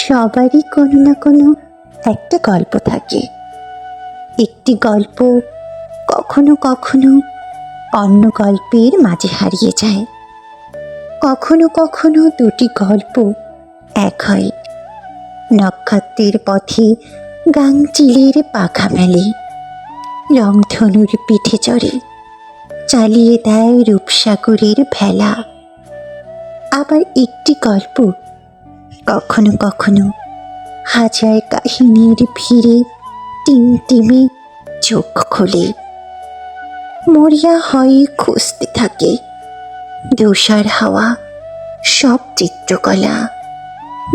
সবারই কোনো না কোনো একটা গল্প থাকে। একটি গল্প কখনো কখনো অন্য গল্পের মাঝে হারিয়ে যায়, কখনো কখনো দুটি গল্প এক হয়। নক্ষত্রের পথে গাংচিলের পাখা মেলে, রংধনুর পিঠে চড়ে চালিয়ে দেয় রূপসাগরের ভেলা। আবার একটি গল্প কখনো কখনো হাজার কাহিনীর ভিড়ে টিমটিমে চোখ খোলে, মরিয়া হয়ে খুঁজতে থাকে ধূসর হাওয়া সব চিত্রকলা।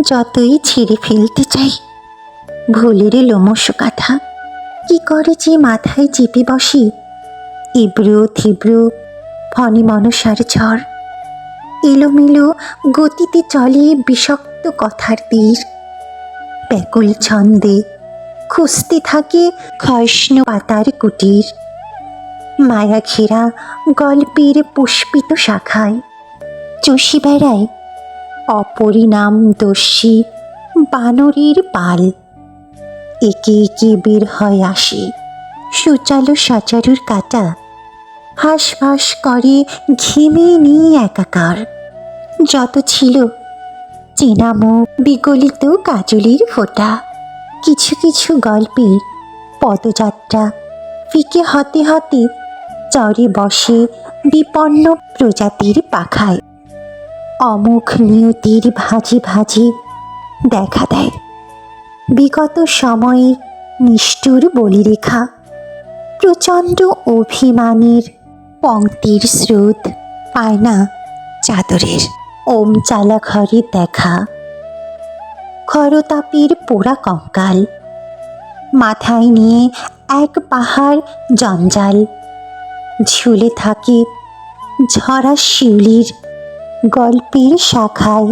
যতই ছিঁড়ে ফেলতে চাই ভুলের লোমশ কাঁথা, কি করে যে মাথায় চেপে বসে ইব্রু থিব্রু ফণি মনসার ঝড়। এলোমেলো গতিতে চলে বিষাক্ত কথার তীর, ব্যাকুল ছন্দে খুঁজতে থাকে ক্ষয়ষ্ণু পাতার কুটির। মায়া ঘেরা গল্পের পুষ্পিত শাখায় চষি বেড়ায় অপরিণাম দস্যি বানরের পাল। একে একে বের হয় আসে সুচালো সচারুর কাটা, হাঁসফাঁস করে ঘেমে নিয়ে একাকার। যত ছিল চেনা মুখ বিগলিত কাজলের ফোঁটা। কিছু কিছু গল্পের পদযাত্রা ফিকে হতে হতে চরে বসে বিপন্ন প্রজাতির পাখায়। অমুখ নিয়তির ভাজি ভাজি দেখা দেয় বিগত সময়ের নিষ্ঠুর বলিরেখা। প্রচণ্ড অভিমানের পংক্তির স্রোত পায় না চাদরের ওম চালা ঘরে দেখা। খরতাপের পোড়া কঙ্কাল মাথায় নিয়ে এক পাহাড় জঞ্জাল, ঝুলে থাকে ঝরা শিউলির গল্পের শাখায়।